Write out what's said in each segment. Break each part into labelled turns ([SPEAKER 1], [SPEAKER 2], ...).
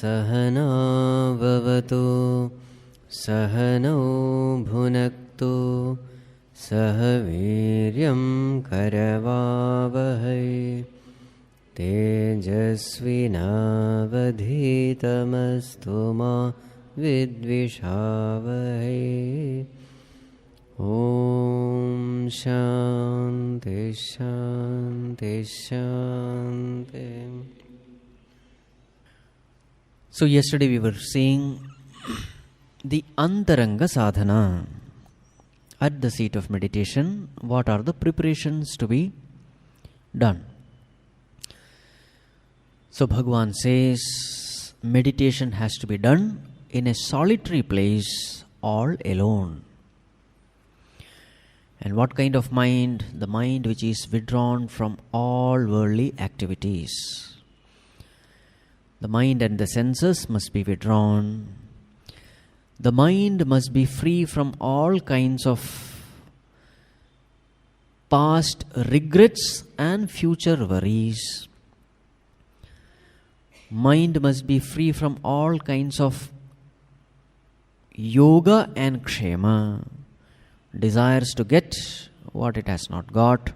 [SPEAKER 1] सहना भवतु सहनौ भुनक्तु सह वीर्यं करवावहै तेजस्विनावधीतमस्तु मा विद्विषावहै। ॐ शान्ति शान्ति शान्ति। So yesterday we were seeing the Antaranga Sadhana. At the seat of meditation, what are the preparations to be done? So Bhagavan says meditation has to be done in a solitary place, all alone. And what kind of mind? The mind which is withdrawn from all worldly activities. The mind and the senses must be withdrawn. The mind must be free from all kinds of past regrets and future worries. Mind must be free from all kinds of yoga and kshema, desires to get what it has not got,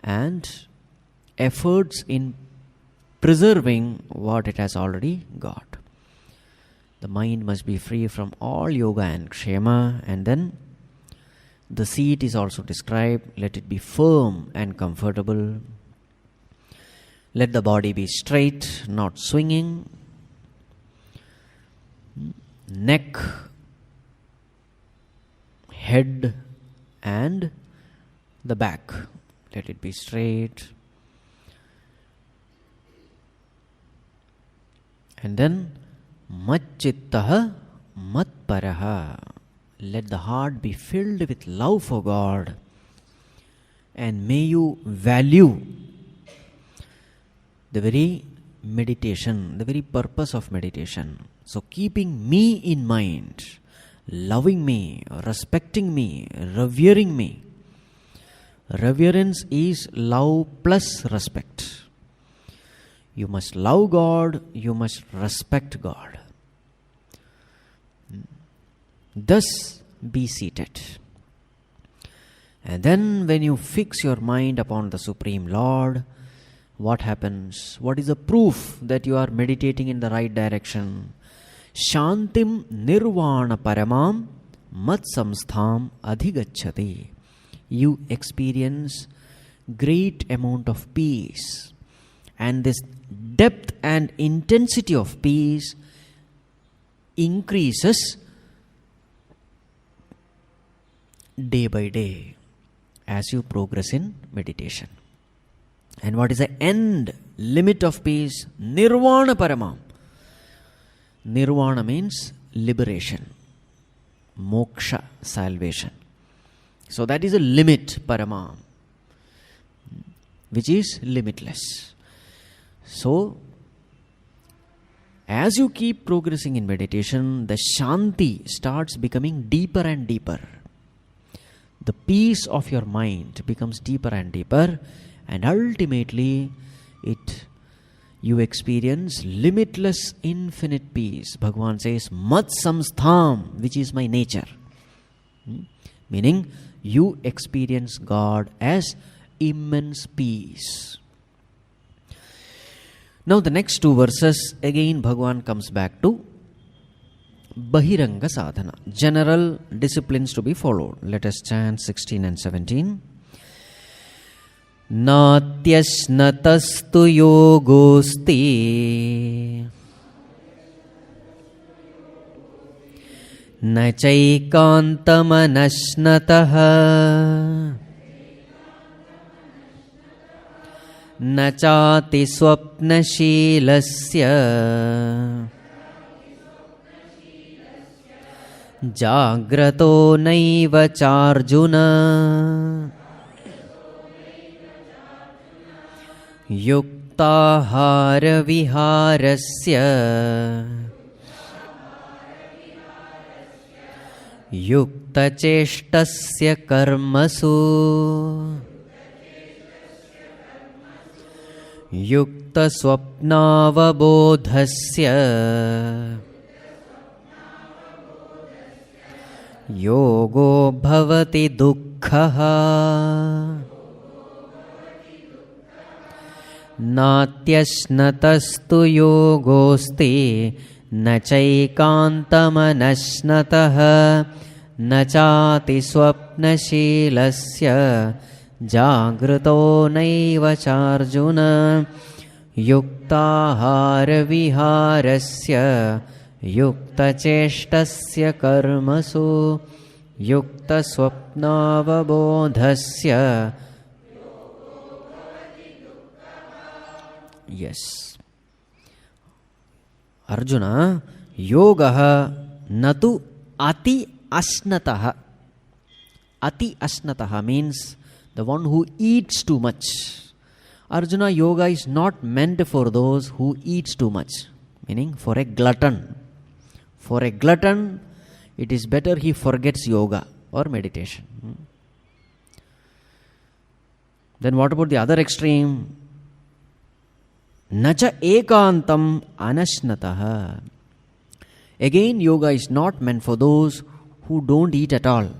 [SPEAKER 1] and efforts in preserving what it has already got. The mind must be free from all yoga and kshema, and then the seat is also described. Let it be firm and comfortable. Let the body be straight, not swinging. Neck, head, and the back, let it be straight. And then Macchittaha matparaha. Let the heart be filled with love for God, and may you value the very meditation, the very purpose of meditation. So keeping me in mind, loving me, respecting me, revering me. Reverence is love plus respect. You must love God, you must respect God. Thus be seated. And then when you fix your mind upon the Supreme Lord, what happens? What is the proof that you are meditating in the right direction? Shantim nirvana paramam mat samstham adhigacchati. You experience great amount of peace. And this depth and intensity of peace increases day by day as you progress in meditation. And what is the end limit of peace? Nirvana paramam. Nirvana means liberation, moksha, salvation. So that is a limit, paramam, which is limitless. So as you keep progressing in meditation, the shanti starts becoming deeper and deeper. The peace of your mind becomes deeper and deeper, and ultimately you experience limitless, infinite peace. Bhagavan says, mat samstham, which is my nature. Meaning, you experience God as immense peace. Now the next two verses, again Bhagavan comes back to Bahiranga Sadhana, general disciplines to be followed. Let us chant 16 and 17. Natyasnatastu yogosti nachaikantamanashnataha nachati swapnashilasya jagrato naiva charjuna yuktahara viharasya yuktacheshtasya karmasu युक्तस्वप्नावबोधस्य योगो भवति दुःखः नात्यश्नतस्तु योगोऽस्ति न चैकान्तमनश्नतः न चातिस्वप्नशीलस्य जागृतो नैव चार्जुन युक्ताहारविहारस्य युक्तचेष्टस्य कर्मसु युक्तस्वप्नावबोधस्य. Yes. Arjuna, yoga natu ati asnataha. Ati asnataha means the one who eats too much. Arjuna, yoga is not meant for those who eats too much, meaning for a glutton. For a glutton, it is better he forgets yoga or meditation. Then what about the other extreme? Nacha ekantam anashnataha. Again, yoga is not meant for those who don't eat at all.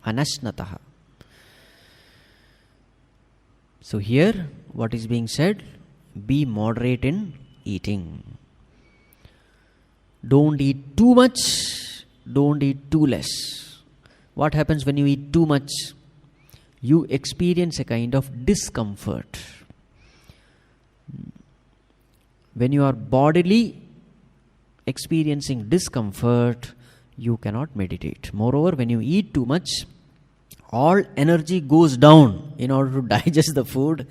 [SPEAKER 1] Anashnataha. So here, what is being said? Be moderate in eating. Don't eat too much, don't eat too less. What happens when you eat too much? You experience a kind of discomfort. When you are bodily experiencing discomfort, you cannot meditate. Moreover, when you eat too much, all energy goes down in order to digest the food.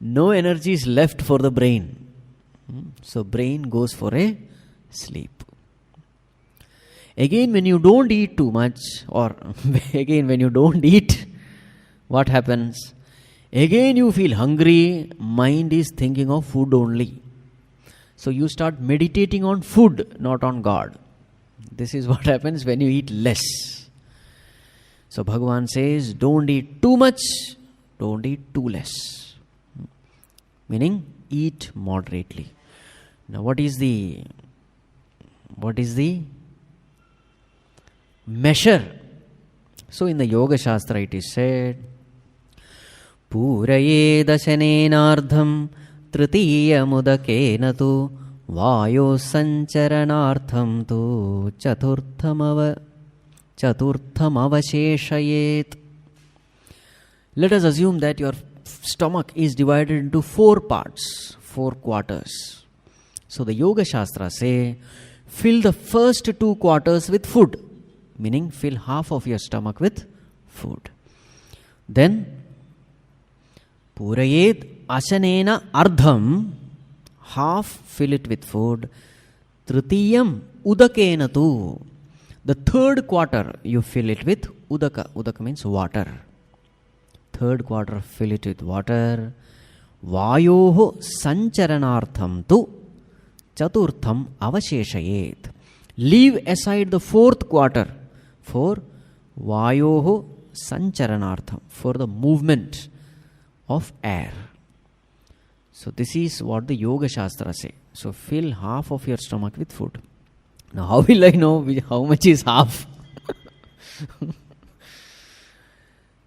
[SPEAKER 1] No energy is left for the brain. So brain goes for a sleep. Again, when you don't eat too much, or again when you don't eat, what happens? Again you feel hungry, mind is thinking of food only. So you start meditating on food, not on God. This is what happens when you eat less. So Bhagavan says, don't eat too much, don't eat too less. Meaning, eat moderately. Now what is the measure? So in the Yoga Shastra it is said, Puraye dashanenardham tritiyamudakena tu vayo sancharanartham tu chaturtham avasheshayet. Let us assume that your stomach is divided into 4 parts, 4 quarters. So the Yoga Shastra say, fill the first 2 quarters with food, meaning fill half of your stomach with food. Then, Purayet ashanena ardham, half fill it with food. Tritiyam udakena tu, the 3rd quarter you fill it with udaka. Udaka means water. 3rd quarter fill it with water. Vayoho sancharanartham tu chaturtham avasheshayet. Leave aside the 4th quarter for vayoho sancharanartham, for the movement of air. So this is what the Yoga Shastra say. So fill half of your stomach with food. Now how will I know how much is half?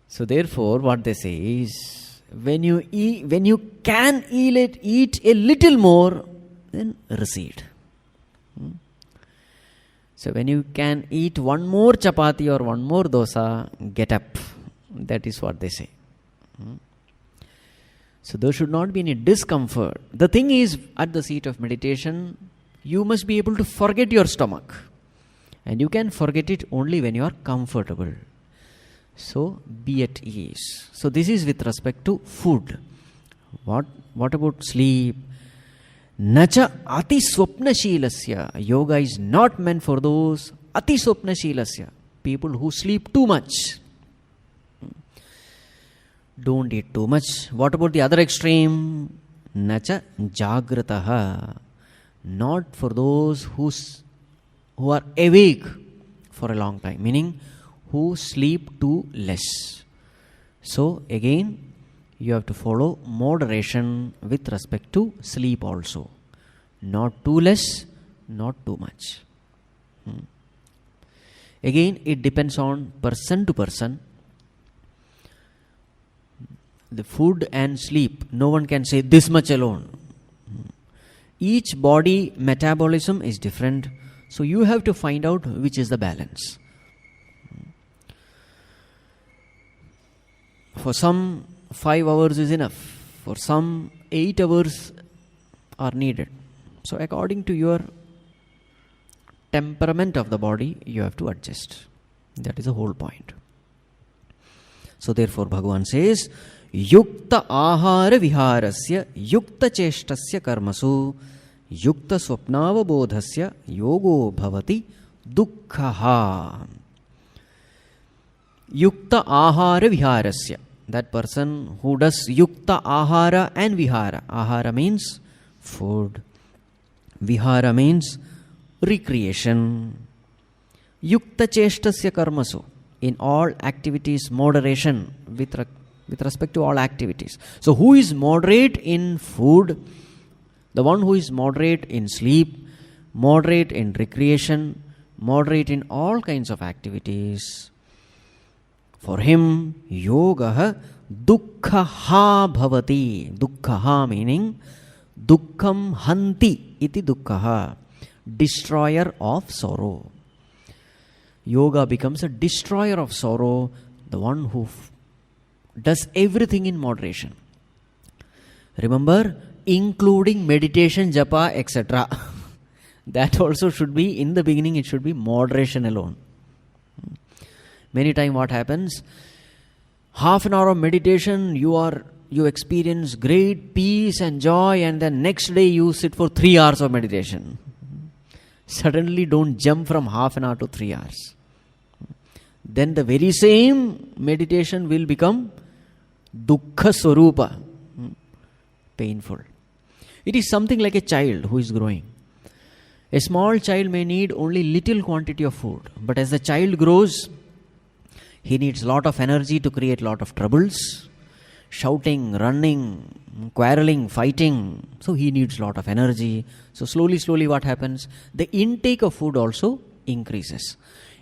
[SPEAKER 1] So therefore what they say is, when you can eat a little more, then recede. So when you can eat one more chapati or one more dosa, get up. That is what they say. So there should not be any discomfort. The thing is, at the seat of meditation, you must be able to forget your stomach. And you can forget it only when you are comfortable. So be at ease. So this is with respect to food. What about sleep? Nacha ati swapnashilasya. Yoga is not meant for those ati swapnashilasya, people who sleep too much. Don't eat too much. What about the other extreme? Nacha jagrataha. Not for those who are awake for a long time, meaning who sleep too less. So again, you have to follow moderation with respect to sleep also. Not too less, not too much. Again, it depends on person to person. The food and sleep, no one can say this much alone. Each body metabolism is different, so you have to find out which is the balance. For some, 5 hours is enough. For some, 8 hours are needed. So according to your temperament of the body, you have to adjust. That is the whole point. So therefore Bhagavan says, Yukta ahara viharasya yukta cheshtasya karmasu yukta swapnava bodhasya yogo bhavati dukkhaha. Yukta ahara viharasya. That person who does yukta ahara and vihara. Ahara means food. Vihara means recreation. Yukta cheshtasya karmasu. In all activities, moderation with respect to all activities. So who is moderate in food? The one who is moderate in sleep, moderate in recreation, moderate in all kinds of activities. For him, yoga dukkhaha bhavati. Dukkhaha meaning dukkham hanti iti dukkhaha. Destroyer of sorrow. Yoga becomes a destroyer of sorrow, the one who does everything in moderation. Remember, including meditation, japa, etc. That also should be, in the beginning, it should be moderation alone. Many times what happens, half an hour of meditation, you experience great peace and joy, and then next day you sit for 3 hours of meditation. Suddenly don't jump from half an hour to 3 hours. Then the very same meditation will become dukkha swarupa, painful. It is something like a child who is growing. A small child may need only little quantity of food, but as the child grows, he needs lot of energy to create lot of troubles, shouting, running, quarreling, fighting. So he needs lot of energy. So slowly what happens? The intake of food also increases.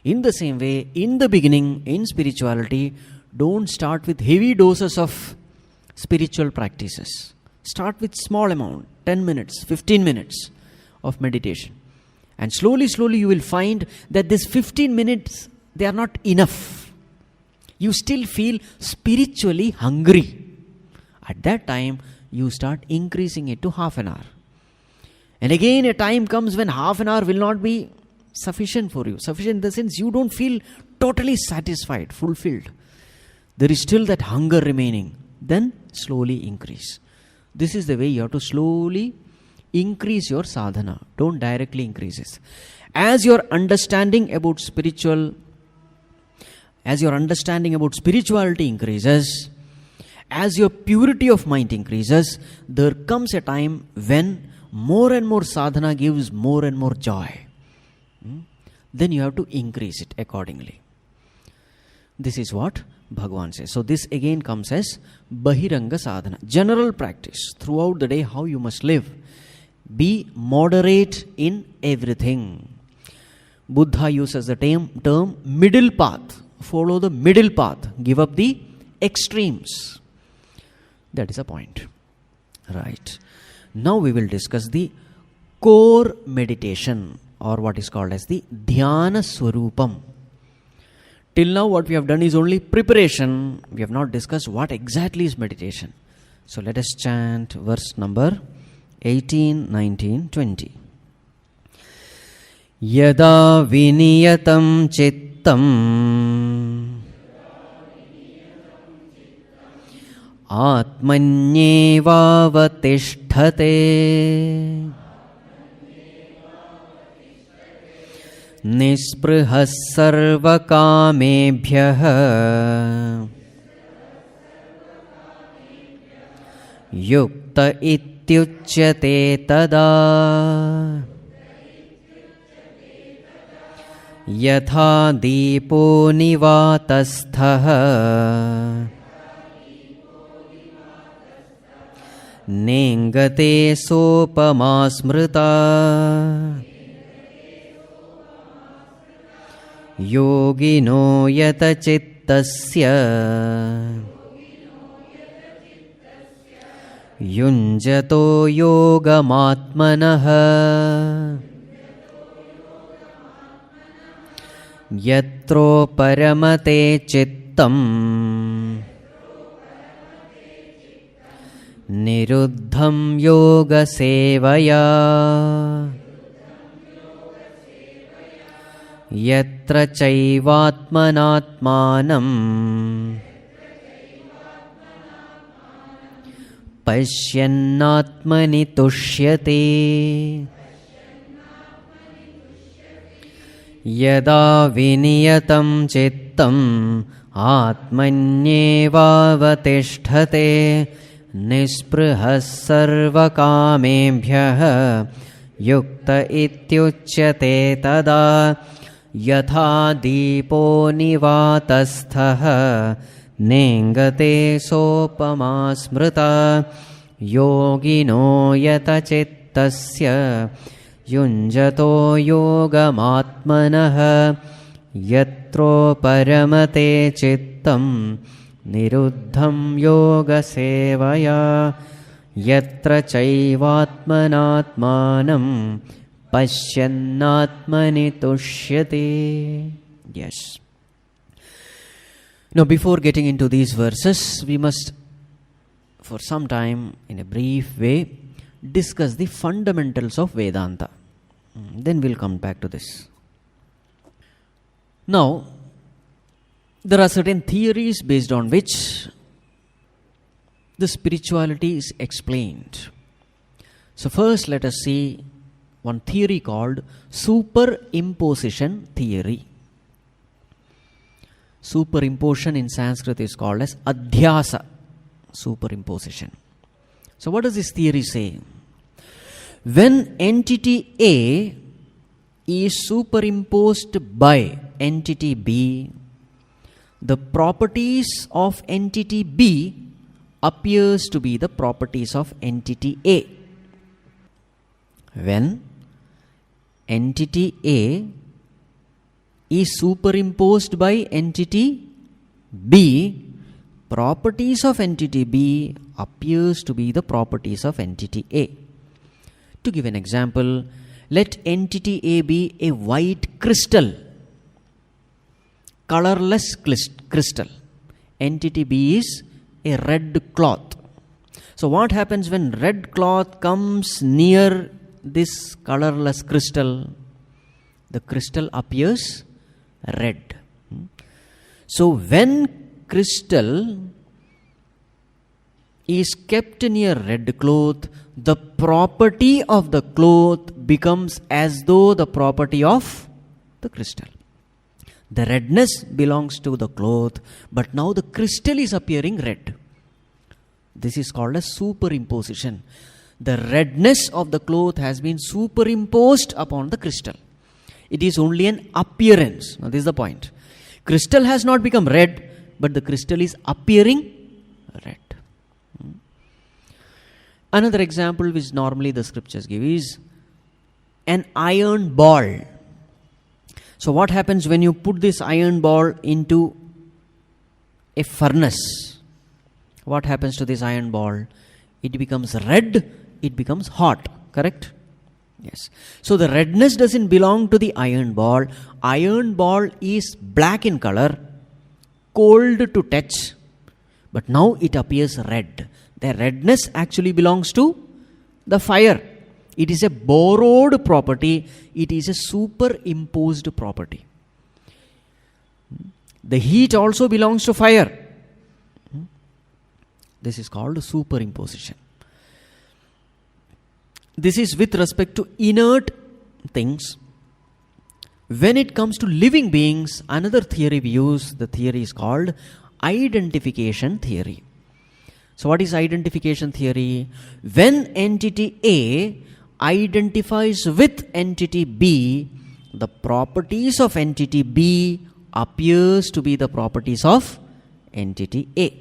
[SPEAKER 1] In the same way, in the beginning, in spirituality, don't start with heavy doses of spiritual practices. Start with small amount, 10 minutes, 15 minutes of meditation. And slowly you will find that this 15 minutes, they are not enough. You still feel spiritually hungry. At that time, you start increasing it to half an hour. And again, a time comes when half an hour will not be sufficient for you. Sufficient in the sense you don't feel totally satisfied, fulfilled. There is still that hunger remaining. Then slowly increase. This is the way you have to slowly increase your sadhana. Don't directly increase it. As your understanding about spirituality increases, as your purity of mind increases, there comes a time when more and more sadhana gives more and more joy. Then you have to increase it accordingly. This is what Bhagavan says. So this again comes as Bahiranga sadhana. General practice throughout the day, how you must live. Be moderate in everything. Buddha uses the term middle path. Follow the middle path. Give up the extremes. That is a point. Right. Now we will discuss the core meditation, or what is called as the Dhyana Swarupam. Till now what we have done is only preparation. We have not discussed what exactly is meditation. So let us chant verse number 18, 19, 20. Yada viniyatam chittam atmanyevavatishthate nisprihas sarvakamebhyah yukta ityuchyate tada yatha dipo nivatastha नेङ्गते सोपमा स्मृता योगिनो यतचित्तस्य युञ्जतो योगमात्मनः यत्रो परमते चित्तम् निरुद्धं योगसेवया यत्र चैवात्मनात्मानं पश्यन्नात्मनि तुष्यते यदा विनियतं चित्तम् आत्मन्येवावतिष्ठते निःस्पृहः सर्वकामेभ्यः युक्त इत्युच्यते तदा यथा दीपो निवातस्थः नेङ्गते सोपमा स्मृता योगिनो यतचित्तस्य युञ्जतो योगमात्मनः यत्रो परमते चित्तं निरुद्धं योगसेवया यत्र चैवात्मनात्मानं पश्यन्नात्मनि तुष्यते. Yes. Now, before getting into these verses, we must, for some time, in a brief way, discuss the fundamentals of Vedanta. Then we'll come back to this. Now, there are certain theories based on which the spirituality is explained. So first let us see one theory called superimposition theory. Superimposition in Sanskrit is called as adhyasa, superimposition. So what does this theory say? When entity A is superimposed by entity B, the properties of entity B appears to be the properties of entity A. When entity A is superimposed by entity B, properties of entity B appears to be the properties of entity A. To give an example, let entity A be a white crystal, colorless crystal. Entity B is a red cloth. So what happens when red cloth comes near this colorless crystal? The crystal appears red. So when crystal is kept near red cloth, the property of the cloth becomes as though the property of the crystal. The redness belongs to the cloth, but now the crystal is appearing red. This is called a superimposition. The redness of the cloth has been superimposed upon the crystal. It is only an appearance. Now this is the point. Crystal has not become red, but the crystal is appearing red. Another example which normally the scriptures give is an iron ball. So what happens when you put this iron ball into a furnace? What happens to this iron ball? It becomes red, it becomes hot, correct? Yes. So the redness doesn't belong to the iron ball. Iron ball is black in color, cold to touch, but now it appears red. The redness actually belongs to the fire. It is a borrowed property. It is a superimposed property. The heat also belongs to fire. This is called superimposition. This is with respect to inert things. When it comes to living beings, another theory we use, the theory is called identification theory. So what is identification theory? When entity A identifies with entity B, the properties of entity B appears to be the properties of entity A.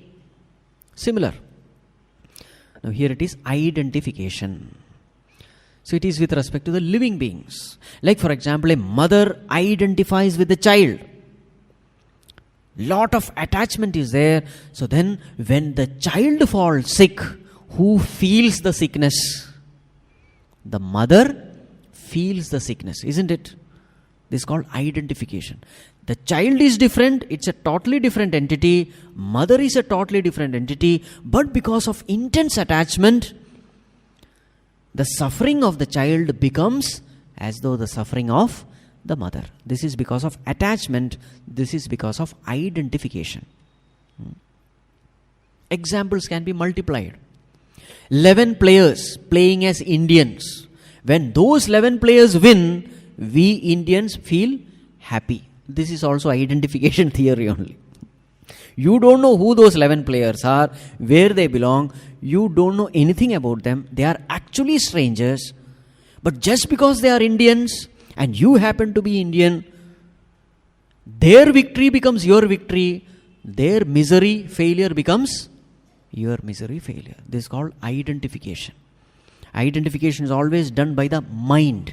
[SPEAKER 1] Similar. Now here it is identification. So it is with respect to the living beings. Like for example, a mother identifies with the child. Lot of attachment is there. So then when the child falls sick, who feels the sickness? The mother feels the sickness, isn't it? This is called identification. The child is different, it's a totally different entity. Mother is a totally different entity. But because of intense attachment, the suffering of the child becomes as though the suffering of the mother. This is because of attachment. This is because of identification. Examples can be multiplied. 11 players playing as Indians. When those 11 players win, we Indians feel happy. This is also identification theory only. You don't know who those 11 players are, where they belong. You don't know anything about them. They are actually strangers. But just because they are Indians and you happen to be Indian, their victory becomes your victory. Their misery, failure becomes your misery, failure. This is called identification. Identification is always done by the mind.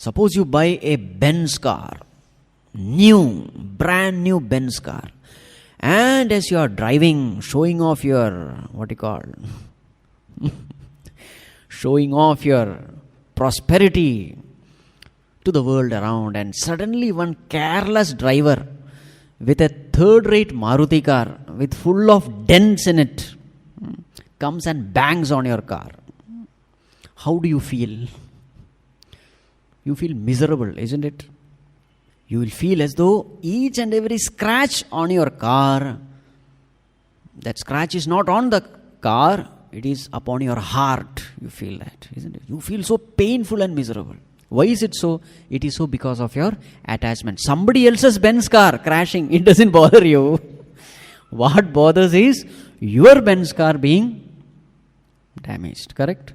[SPEAKER 1] Suppose you buy a Benz car, brand new Benz car, and as you are driving, showing off your, showing off your prosperity to the world around, and suddenly one careless driver with a third-rate Maruti car with full of dents in it comes and bangs on your car. How do you feel? You feel miserable, isn't it? You will feel as though each and every scratch on your car, that scratch is not on the car, it is upon your heart. You feel that, isn't it? You feel so painful and miserable. Why is it so? It is so because of your attachment. Somebody else's Benz car crashing, it doesn't bother you. What bothers is your Benz car being damaged, correct?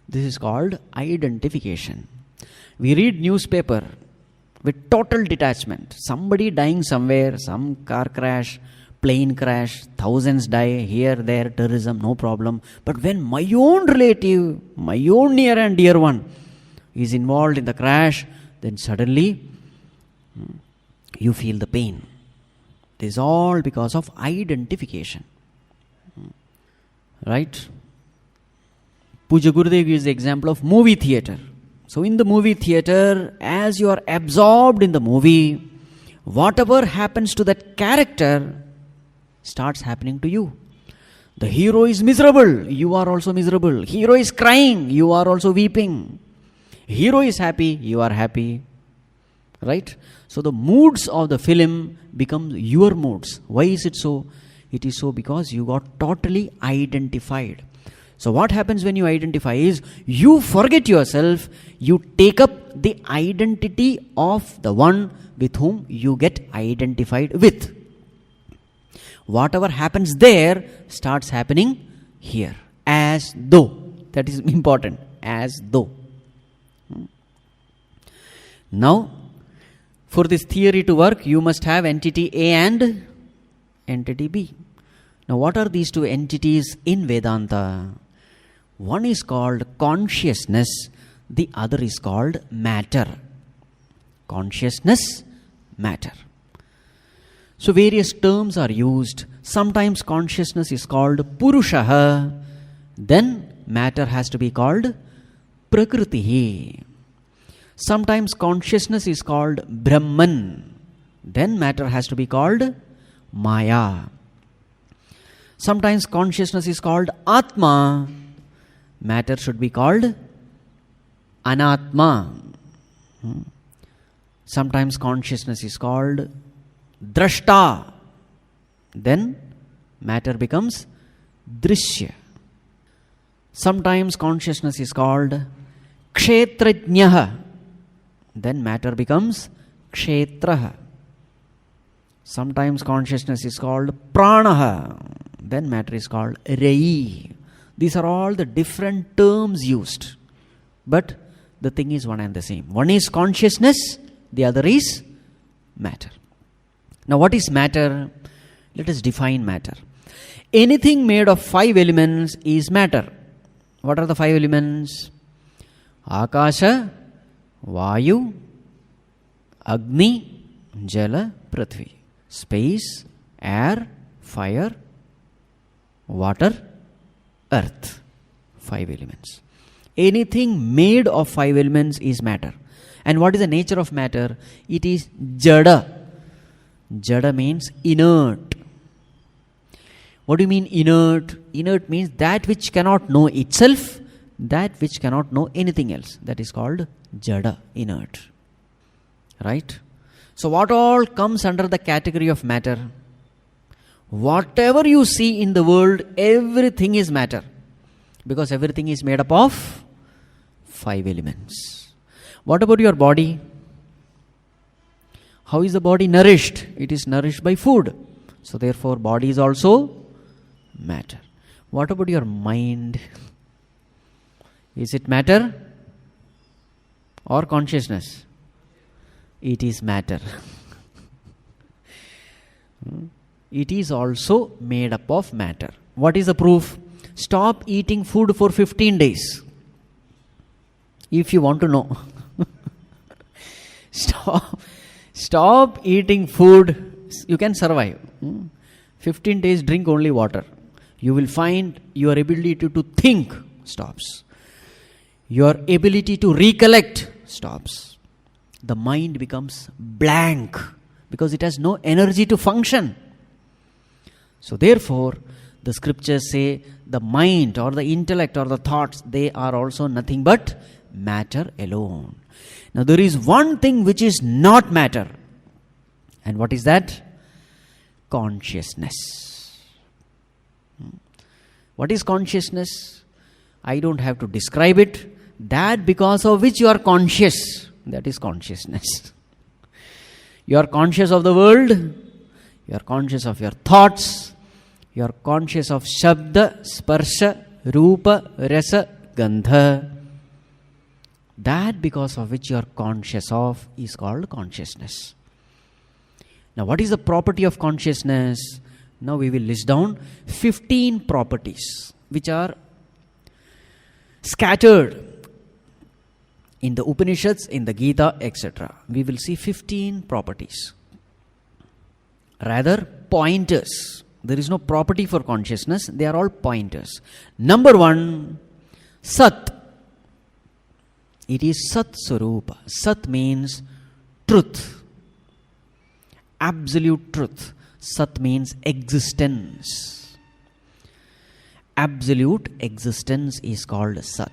[SPEAKER 1] This is called identification. We read newspaper with total detachment. Somebody dying somewhere, some car crash, plane crash, thousands die, here, there, terrorism, no problem. But when my own relative, my own near and dear one is involved in the crash, then suddenly you feel the pain. This is all because of identification. Right? Puja Gurudev gives the example of movie theater. So in the movie theater, as you are absorbed in the movie, whatever happens to that character starts happening to you. The hero is miserable, you are also miserable. Hero is crying, you are also weeping. Hero is happy, you are happy. Right? So the moods of the film become your moods. Why is it so? It is so because you got totally identified. So what happens when you identify is, you forget yourself, you take up the identity of the one with whom you get identified with. Whatever happens there starts happening here, as though. That is important, as though. Now, for this theory to work, you must have entity A and entity B. Now, what are these two entities in Vedanta? One is called consciousness, the other is called matter. Consciousness, matter. So various terms are used. Sometimes consciousness is called Purushaha, then matter has to be called Prakritihi. Sometimes consciousness is called Brahman, then matter has to be called Maya. Sometimes consciousness is called Atma, matter should be called Anatma. Sometimes consciousness is called Drashta, then matter becomes Drishya. Sometimes consciousness is called Kshetrajnaha, then matter becomes Kshetraha. Sometimes consciousness is called Pranaha, then matter is called Rai. These are all the different terms used. But the thing is one and the same. One is consciousness, the other is matter. Now what is matter? Let us define matter. Anything made of 5 elements is matter. What are the 5 elements? Akasha, Vayu, Agni, Jala, Prithvi. Space, air, fire, water, earth. 5 elements. Anything made of 5 elements is matter. And what is the nature of matter? It is jada. Jada means inert. What do you mean inert? Inert means that which cannot know itself, that which cannot know anything else. That is called jada, inert. Right? So what all comes under the category of matter? Whatever you see in the world, everything is matter. Because everything is made up of 5 elements. What about your body? How is the body nourished? It is nourished by food. So therefore body is also matter. What about your mind? Is it matter or consciousness? It is matter. It is also made up of matter. What is the proof? Stop eating food for 15 days. If you want to know. Stop eating food. You can survive. 15 days drink only water. You will find your ability to think stops. Your ability to recollect stops. The mind becomes blank because it has no energy to function. So therefore, the scriptures say the mind or the intellect or the thoughts, they are also nothing but matter alone. Now there is one thing which is not matter. And what is that? Consciousness. What is consciousness? I don't have to describe it. That because of which you are conscious. That is consciousness. You are conscious of the world. You are conscious of your thoughts. You are conscious of Shabda, Sparsha, Rupa, Rasa, Gandha. That because of which you are conscious of is called consciousness. Now what is the property of consciousness? Now we will list down 15 properties which are scattered in the Upanishads, in the Gita, etc. We will see 15 properties. Rather, pointers. There is no property for consciousness. They are all pointers. Number 1, Sat. It is Sat Swarupa. Sat means truth. Absolute truth. Sat means existence. Absolute existence is called Sat.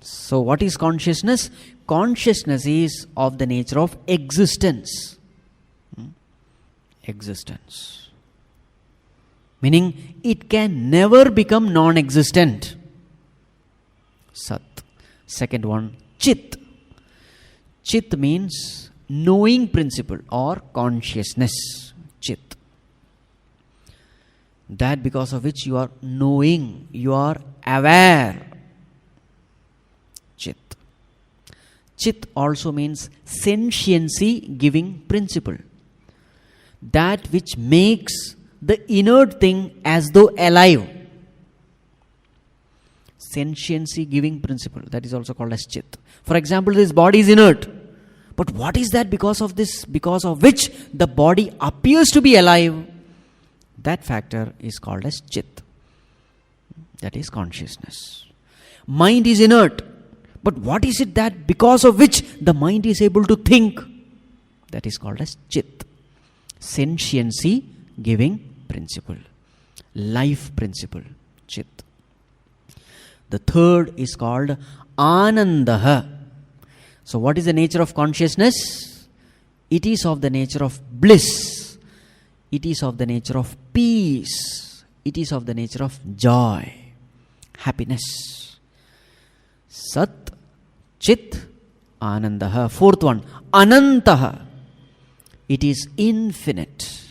[SPEAKER 1] So what is consciousness? Consciousness is of the nature of existence. Existence. Meaning it can never become non-existent. Sat. Second one, Chit. Chit means knowing principle or consciousness. Chit. That because of which you are knowing, you are aware. Chit. Chit also means sentiency giving principle. That which makes the inert thing as though alive. Sentiency giving principle. That is also called as Chit. For example, this body is inert. But what is that because of this? Because of which the body appears to be alive. That factor is called as Chit. That is consciousness. Mind is inert. But what is it that because of which the mind is able to think? That is called as Chit. Sentiency giving principle. Life principle. Chit. The third is called Anandaha. So what is the nature of consciousness? It is of the nature of bliss. It is of the nature of peace. It is of the nature of joy. Happiness. Sat, Chit, Anandaha. Fourth one, Anantaha. It is infinite.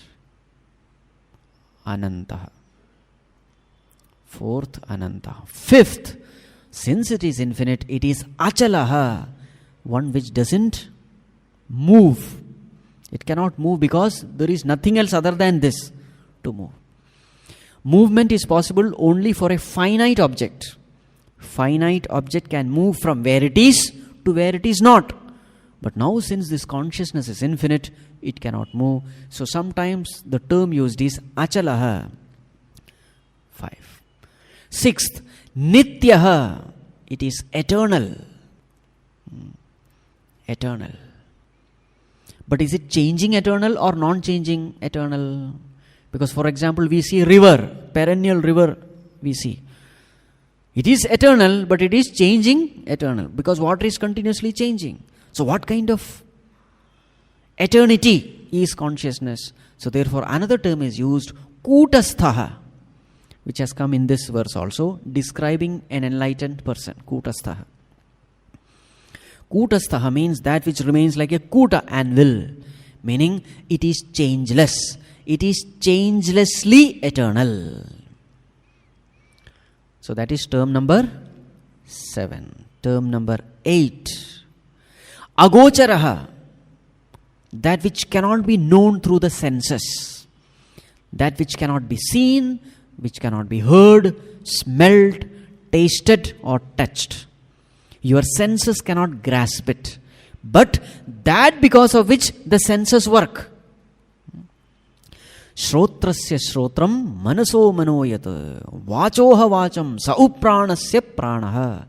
[SPEAKER 1] Anantaha. Fourth, Anantaha. Fifth, since it is infinite, it is Achalaha. One which doesn't move. It cannot move because there is nothing else other than this to move. Movement is possible only for a finite object. Finite object can move from where it is to where it is not. But now, since this consciousness is infinite, it cannot move. So sometimes the term used is achalaha. 5. Sixth, nityaha. It is eternal. Eternal. But is it changing eternal or non-changing eternal? Because, for example, we see river, perennial river we see. It is eternal, but it is changing eternal, because water is continuously changing. So what kind of eternity is consciousness? So therefore another term is used, kutasthaha, which has come in this verse also, describing an enlightened person, kutasthaha. Kutasthaha means that which remains like a kuta, anvil, meaning it is changeless. It is changelessly eternal. So that is term number 7. Term number 8. Agocharaha. That which cannot be known through the senses. That which cannot be seen, which cannot be heard, smelt, tasted or touched. Your senses cannot grasp it. But that because of which the senses work. Shrotrasya shrotram manaso manoyat vachoha vacham saupranasya pranaha.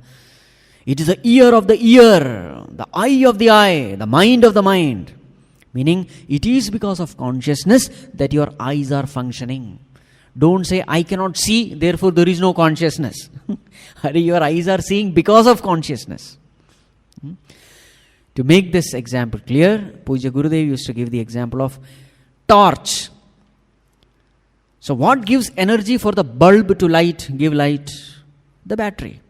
[SPEAKER 1] It is the ear of the ear, the eye of the eye, the mind of the mind. Meaning, it is because of consciousness that your eyes are functioning. Don't say, I cannot see, therefore there is no consciousness. Your eyes are seeing because of consciousness. To make this example clear, Pujya Gurudev used to give the example of torch. So what gives energy for the bulb to give light? The battery.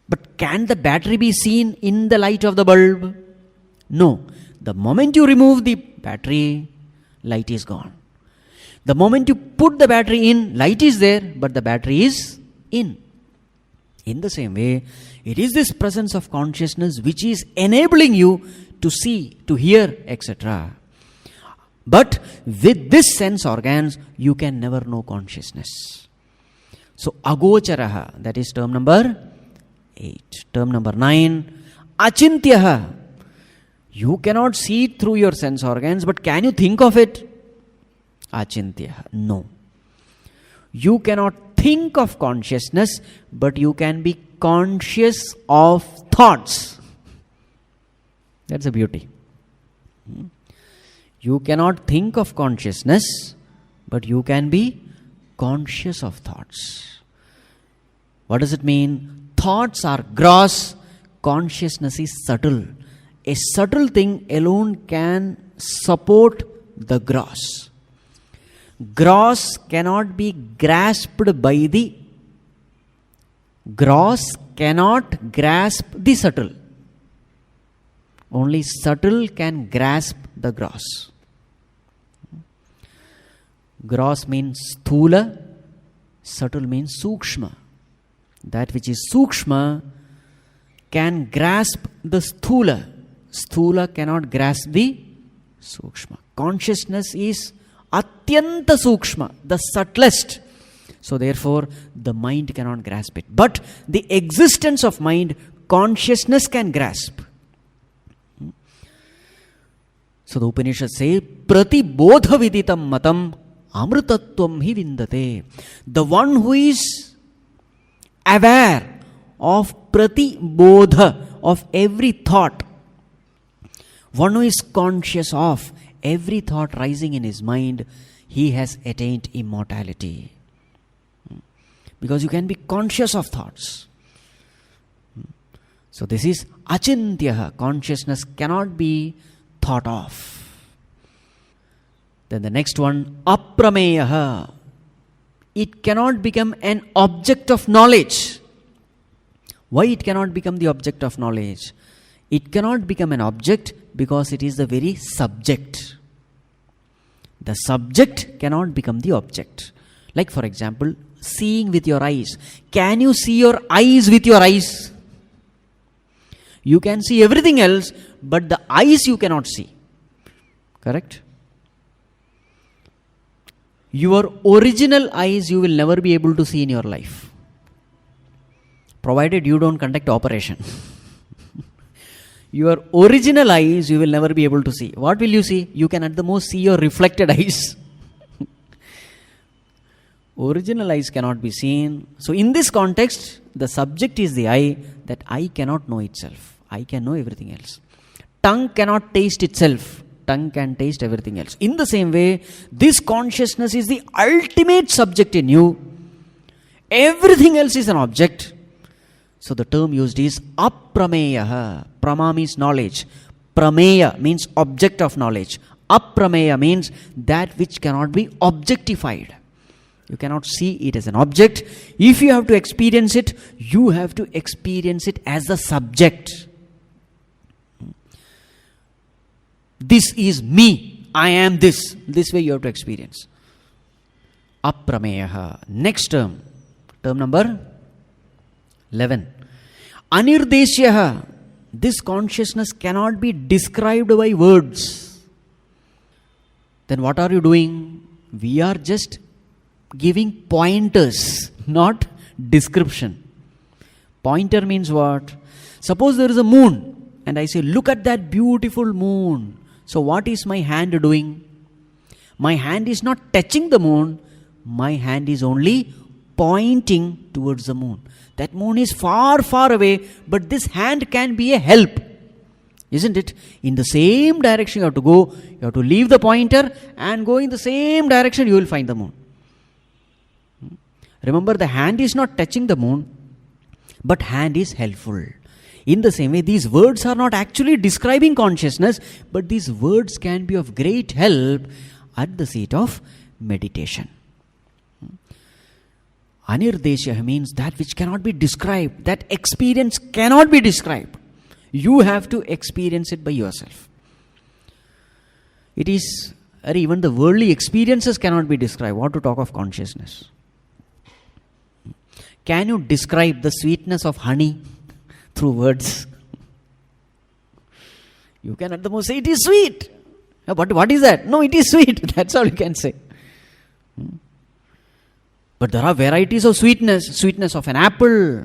[SPEAKER 1] But can the battery be seen in the light of the bulb? No. The moment you remove the battery, light is gone. The moment you put the battery in, light is there, but the battery is in. In the same way, it is this presence of consciousness which is enabling you to see, to hear, etc. But with this sense organs, you can never know consciousness. So, agocharaha, that is term number 8. Term number 9, achintyaha. You cannot see it through your sense organs, but can you think of it? Achintyaha. No. You cannot think of consciousness, but you can be conscious of thoughts. That's the beauty. You cannot think of consciousness, but you can be conscious of thoughts. What does it mean? Thoughts are gross, consciousness is subtle. A subtle thing alone can support the gross. Gross cannot be grasped by the gross, cannot grasp the subtle. Only subtle can grasp the gross. Gross means sthula, subtle means sukshma. That which is sukshma can grasp the sthula. Sthula cannot grasp the sukshma. Consciousness is atyanta sukshma, the subtlest. So therefore, the mind cannot grasp it. But the existence of mind, consciousness can grasp. So the Upanishads say, pratibodha viditam matam amrutatvam hi vindate. The one who is aware of pratibodha, of every thought, one who is conscious of every thought rising in his mind, he has attained immortality. Because you can be conscious of thoughts. So this is achintyaha. Consciousness cannot be thought of. Then the next one, aprameyaha. It cannot become an object of knowledge. Why it cannot become the object of knowledge? It cannot become an object because it is the very subject. The subject cannot become the object. Like for example, seeing with your eyes. Can you see your eyes with your eyes? You can see everything else, but the eyes you cannot see. Correct? Your original eyes you will never be able to see in your life, provided you don't conduct operation. Your original eyes you will never be able to see. What will you see? You can at the most see your reflected eyes. Original eyes cannot be seen. So in this context, the subject is the eye. That eye cannot know itself. Eye can know everything else. Tongue cannot taste itself. Tongue can taste everything else. In the same way, this consciousness is the ultimate subject in you. Everything else is an object. So the term used is aprameya. Prama means knowledge. Prameya means object of knowledge. Aprameya means that which cannot be objectified. You cannot see it as an object. If you have to experience it, you have to experience it as a subject. This is me. I am this. This way you have to experience. Aprameya. Next term. Term number 11. Anirdeshyaha. This consciousness cannot be described by words. Then what are you doing? We are just giving pointers, not description. Pointer means what? Suppose there is a moon and I say, look at that beautiful moon. So what is my hand doing? My hand is not touching the moon. My hand is only pointing towards the moon. That moon is far, far away, but this hand can be a help. Isn't it? In the same direction you have to go. You have to leave the pointer and go in the same direction, you will find the moon. Remember, the hand is not touching the moon, but hand is helpful. In the same way, these words are not actually describing consciousness, but these words can be of great help at the seat of meditation. Anirdeshya means that which cannot be described. That experience cannot be described. You have to experience it by yourself. It is, or even the worldly experiences cannot be described. What to talk of consciousness? Can you describe the sweetness of honey through words? You can at the most say it is sweet. But what is that? No, it is sweet. That's all you can say. But there are varieties of sweetness. Sweetness of an apple.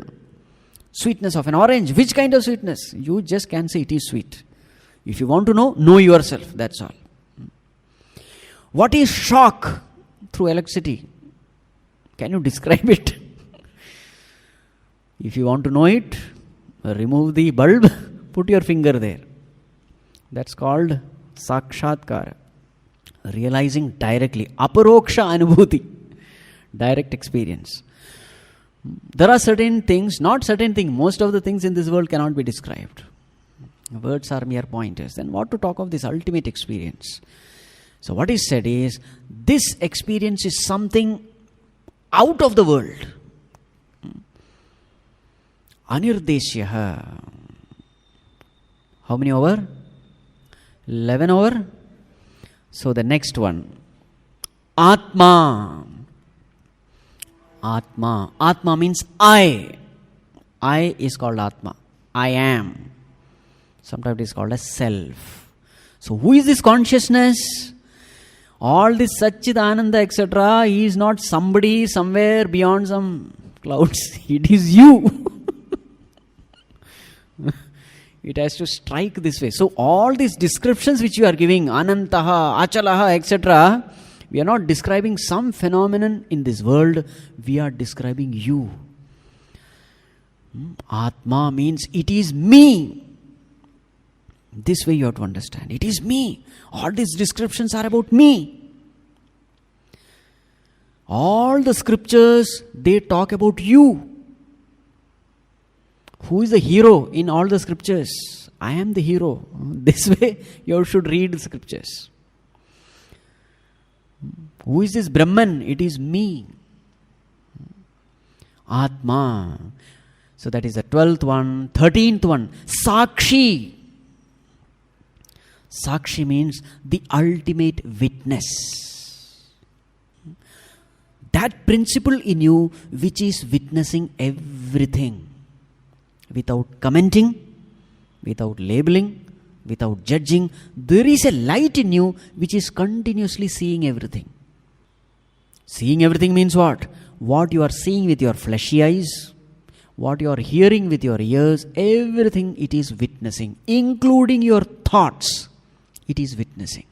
[SPEAKER 1] Sweetness of an orange. Which kind of sweetness? You just can say it is sweet. If you want to know yourself. That's all. What is shock through electricity? Can you describe it? If you want to know it, remove the bulb, put your finger there. That's called sakshatkara. Realizing directly. Aparoksha anubhuti. Direct experience. There are certain things, not certain things, most of the things in this world cannot be described. Words are mere pointers. Then what to talk of this ultimate experience? So what is said is, this experience is something out of the world. Anirdeshyaha. How many over? 11 over? So the next one. Atma. Atma. Atma means I. I is called Atma. I am. Sometimes it is called as self. So who is this consciousness? All this Satchidananda etc. He is not somebody somewhere beyond some clouds. It is you. It has to strike this way. So all these descriptions which you are giving, Anantaha, Achalaha, etc., we are not describing some phenomenon in this world. We are describing you. Atma means it is me. This way you have to understand. It is me. All these descriptions are about me. All the scriptures, they talk about you. Who is the hero in all the scriptures? I am the hero. This way you should read the scriptures. Who is this Brahman? It is me. Atma. So that is the 12th one. 13th one. Sakshi. Sakshi means the ultimate witness. That principle in you which is witnessing everything. Without commenting, without labeling, without judging, there is a light in you which is continuously seeing everything. Seeing everything means what? What you are seeing with your fleshy eyes, what you are hearing with your ears, everything it is witnessing, including your thoughts, it is witnessing.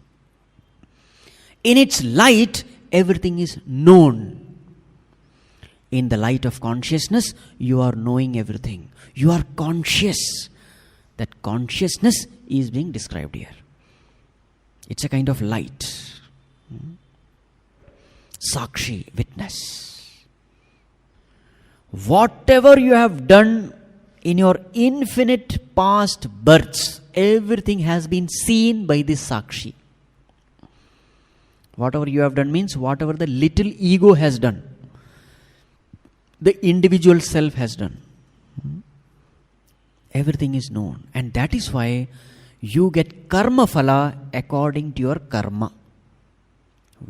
[SPEAKER 1] In its light, everything is known. In the light of consciousness, you are knowing everything. You are conscious. That consciousness is being described here. It's a kind of light. Sakshi, witness. Whatever you have done in your infinite past births, everything has been seen by this Sakshi. Whatever you have done means whatever the little ego has done, the individual self has done. Everything is known. And that is why you get karma phala according to your karma.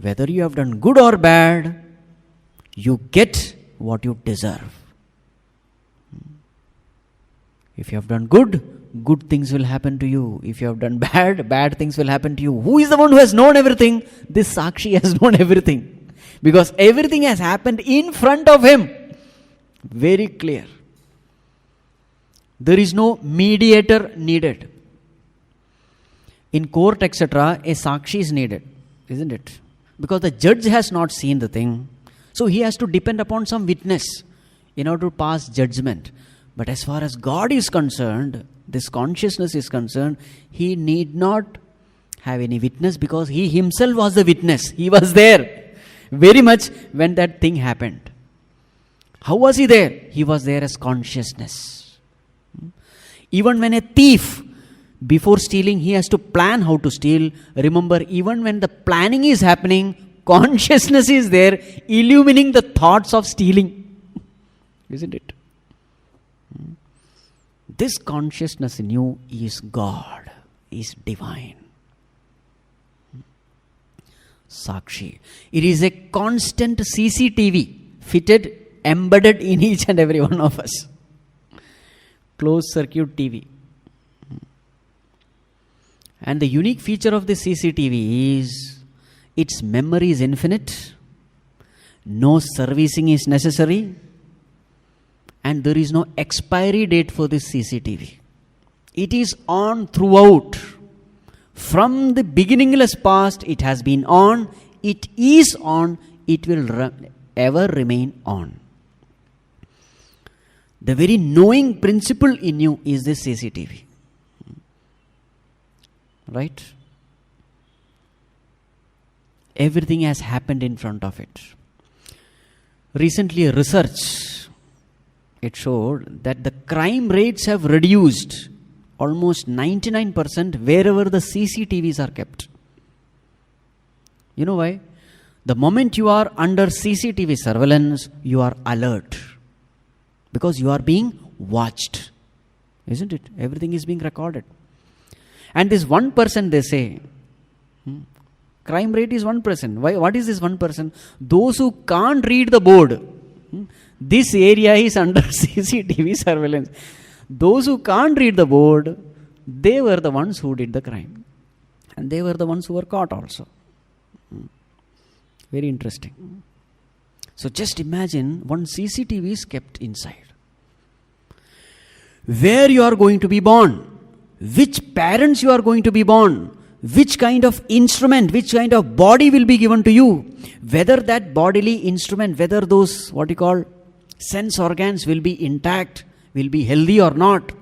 [SPEAKER 1] Whether you have done good or bad, you get what you deserve. If you have done good, good things will happen to you. If you have done bad, bad things will happen to you. Who is the one who has known everything? This Sakshi has known everything. Because everything has happened in front of him. Very clear. There is no mediator needed. In court, etc., a Sakshi is needed, isn't it? Because the judge has not seen the thing. So he has to depend upon some witness in order to pass judgment. But as far as God is concerned, this consciousness is concerned, he need not have any witness because he himself was the witness. He was there very much when that thing happened. How was he there? He was there as consciousness. Even when a thief, before stealing, he has to plan how to steal. Remember, even when the planning is happening, consciousness is there, illumining the thoughts of stealing. Isn't it? This consciousness in you is God, is divine. Sakshi. It is a constant CCTV fitted, embedded in each and every one of us. Closed circuit TV. And the unique feature of the CCTV is its memory is infinite, no servicing is necessary, and there is no expiry date for this CCTV. It is on throughout. From the beginningless past, it has been on, it is on, it will ever remain on. The very knowing principle in you is this CCTV. Right? Everything has happened in front of it. Recently, a research, it showed that the crime rates have reduced almost 99% wherever the CCTVs are kept. You know why? The moment you are under CCTV surveillance, you are alert. Because you are being watched. Isn't it? Everything is being recorded. And this 1% they say, crime rate is 1%. Why? What is this 1%? Those who can't read the board. This area is under CCTV surveillance. Those who can't read the board, they were the ones who did the crime. And they were the ones who were caught also. Very interesting. So just imagine one CCTV is kept inside. Where you are going to be born, which parents you are going to be born, which kind of instrument, which kind of body will be given to you, whether that bodily instrument, whether those, what you call, sense organs will be intact, will be healthy or not,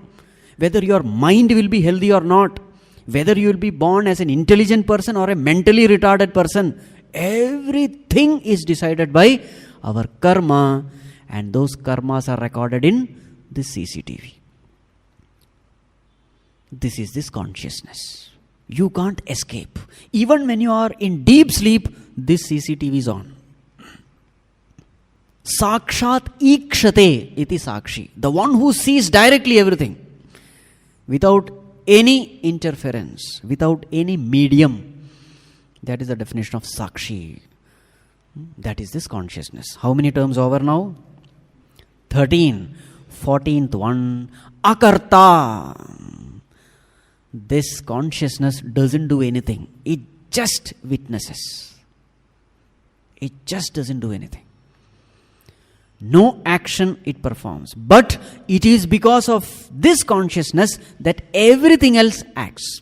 [SPEAKER 1] whether your mind will be healthy or not, whether you will be born as an intelligent person or a mentally retarded person, everything is decided by our karma, and those karmas are recorded in this CCTV. This is this consciousness. You can't escape. Even when you are in deep sleep, this CCTV is on. Sakshat ikshate iti sakshi. The one who sees directly everything. Without any interference. Without any medium. That is the definition of sakshi. That is this consciousness. How many terms over now? 13. 14th one. Akarta. This consciousness doesn't do anything. It just witnesses. It just doesn't do anything. No action it performs. But it is because of this consciousness that everything else acts.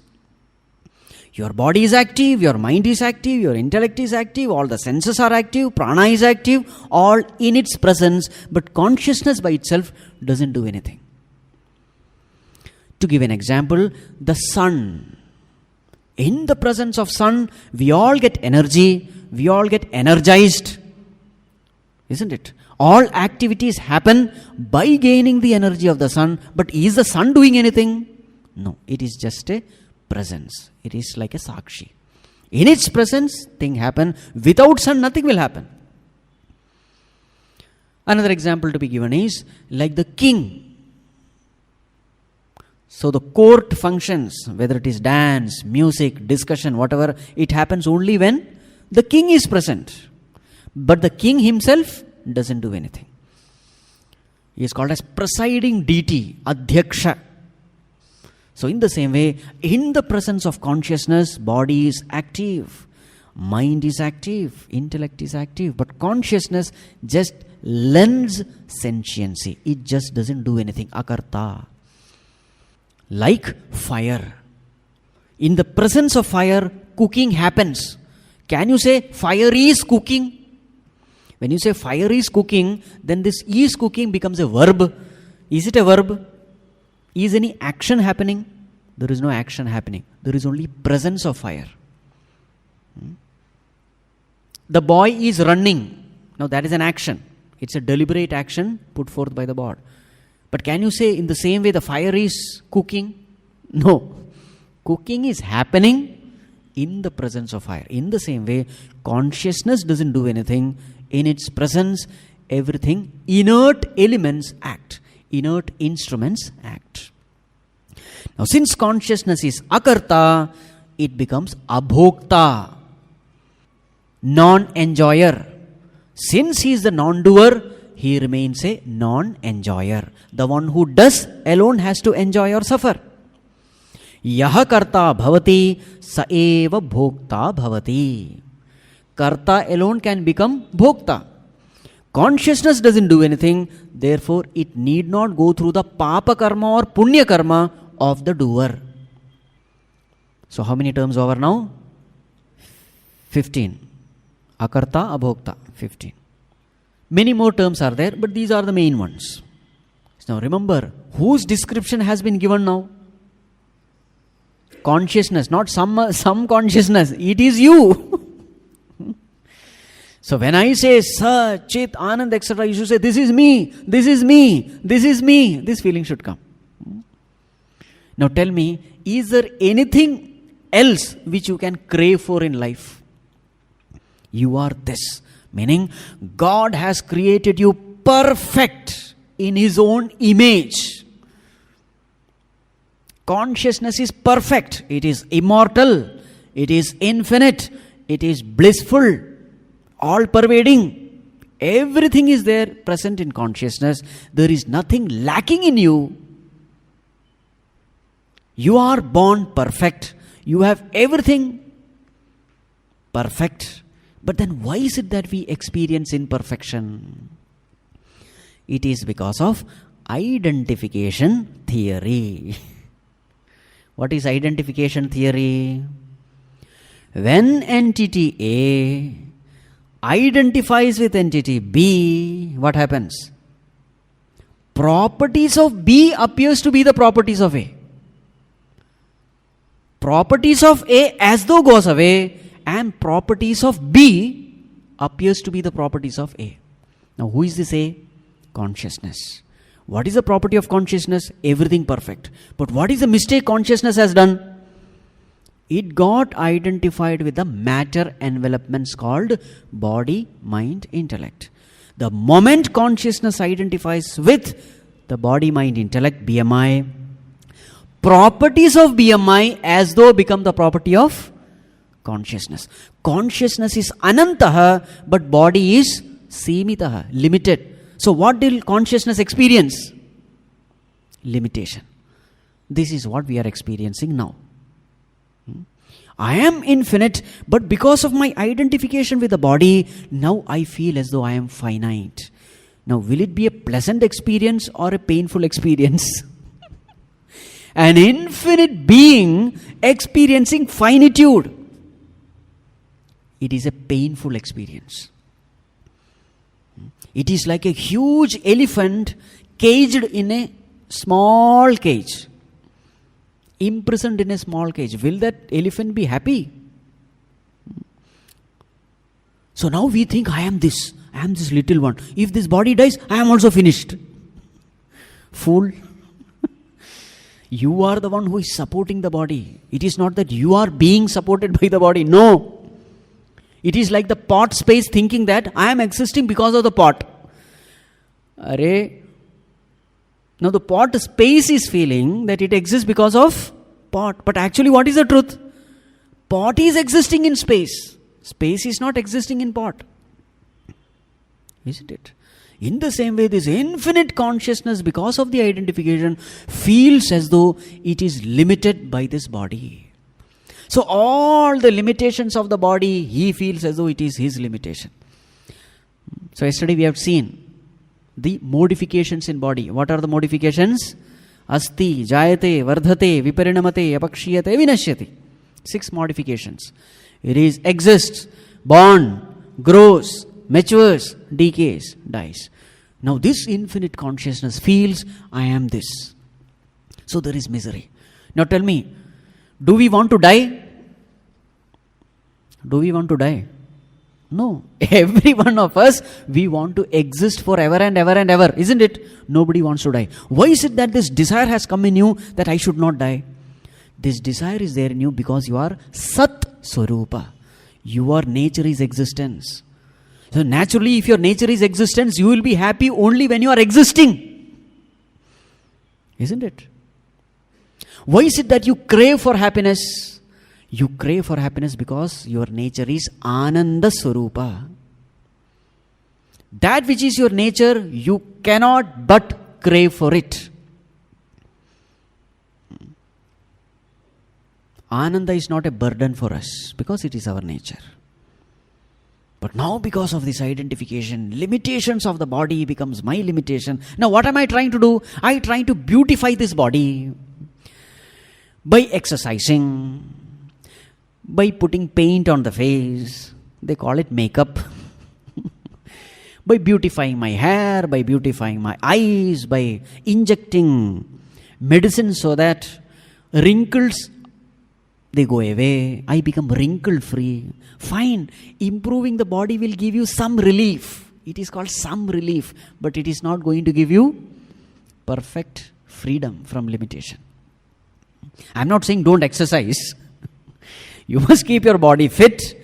[SPEAKER 1] Your body is active, your mind is active, your intellect is active, all the senses are active, prana is active, all in its presence, but consciousness by itself doesn't do anything. To give an example, the sun. In the presence of sun, we all get energy, we all get energized. Isn't it? All activities happen by gaining the energy of the sun, but is the sun doing anything? No, it is just a presence. It is like a sakshi. In its presence, things happen. Without sun, nothing will happen. Another example to be given is like the king. So the court functions, whether it is dance, music, discussion, whatever, it happens only when the king is present. But the king himself doesn't do anything. He is called as presiding deity, Adhyaksha. So in the same way, in the presence of consciousness, body is active, mind is active, intellect is active, but consciousness just lends sentiency. It just doesn't do anything. Akarta. Like fire. In the presence of fire, cooking happens. Can you say fire is cooking? When you say fire is cooking, then this is cooking becomes a verb. Is it a verb? Is any action happening? There is no action happening. There is only presence of fire. The boy is running. Now that is an action. It's a deliberate action put forth by the boy. But can you say in the same way the fire is cooking? No. Cooking is happening in the presence of fire. In the same way, consciousness doesn't do anything. In its presence, everything, inert elements act. Inert instruments act. Now since consciousness is akarta, it becomes abhokta, non-enjoyer. Since he is the non-doer, he remains a non-enjoyer. The one who does alone has to enjoy or suffer. Yaha karta bhavati, sa eva bhokta bhavati. Karta alone can become bhokta. Consciousness doesn't do anything, therefore it need not go through the papa karma or punya karma of the doer. So how many terms over now? 15. Akarta, abhokta, 15. Many more terms are there, but these are the main ones. Now remember, whose description has been given now? Consciousness, not some consciousness. It is you. So when I say Sa, Chit, Anand, etc., you should say, this is me, this is me, this is me. This feeling should come. Now tell me, is there anything else which you can crave for in life? You are this. Meaning, God has created you perfect in His own image. Consciousness is perfect. It is immortal. It is infinite. It is blissful. All pervading. Everything is there present in consciousness. There is nothing lacking in you. You are born perfect. You have everything perfect. But then why is it that we experience imperfection? It is because of identification theory. What is identification theory? When entity A identifies with entity B, what happens? Properties of B appears to be the properties of A. Properties of A as though goes away, and properties of B appears to be the properties of A. Now who is this A? Consciousness. What is the property of consciousness? Everything perfect. But what is the mistake consciousness has done? It got identified with the matter envelopments called body, mind, intellect. The moment consciousness identifies with the body, mind, intellect, BMI, properties of BMI as though become the property of consciousness. Consciousness is anantaha, but body is simitaha, limited. So what did consciousness experience? Limitation. This is what we are experiencing now. I am infinite, but because of my identification with the body, now I feel as though I am finite. Now, will it be a pleasant experience or a painful experience? An infinite being experiencing finitude. It is a painful experience. It is like a huge elephant caged in a small cage. Imprisoned in a small cage. Will that elephant be happy? So now we think, I am this little one. If this body dies, I am also finished. Fool. You are the one who is supporting the body. It is not that you are being supported by the body. No. It is like the pot space thinking that I am existing because of the pot. Array. Now the pot space is feeling that it exists because of pot. But actually what is the truth? Pot is existing in space. Space is not existing in pot. Isn't it? In the same way, this infinite consciousness, because of the identification, feels as though it is limited by this body. So all the limitations of the body, he feels as though it is his limitation. So yesterday we have seen the modifications in body. What are the modifications? Asti, jayate, vardhate, viparinamate, apakshiyate, vinashyati. 6 modifications. It is exists, born, grows, matures, decays, dies. Now this infinite consciousness feels, I am this. So there is misery. Now tell me, do we want to die? Do we want to die? No. Every one of us, we want to exist forever and ever and ever, isn't it? Nobody wants to die. Why is it that this desire has come in you that I should not die? This desire is there in you because you are Sat Swarupa. Your nature is existence. So naturally, if your nature is existence, you will be happy only when you are existing. Isn't it? Why is it that you crave for happiness? You crave for happiness because your nature is Ananda Swarupa. That which is your nature, you cannot but crave for it. Ananda is not a burden for us because it is our nature. But now because of this identification, limitations of the body becomes my limitation. Now what am I trying to do? I trying to beautify this body by exercising, by putting paint on the face. They call it makeup. By beautifying my hair, by beautifying my eyes, by injecting medicine so that wrinkles, they go away. I become wrinkle free. Fine. Improving the body will give you some relief. It is called some relief. But it is not going to give you perfect freedom from limitation. I am not saying don't exercise. You must keep your body fit.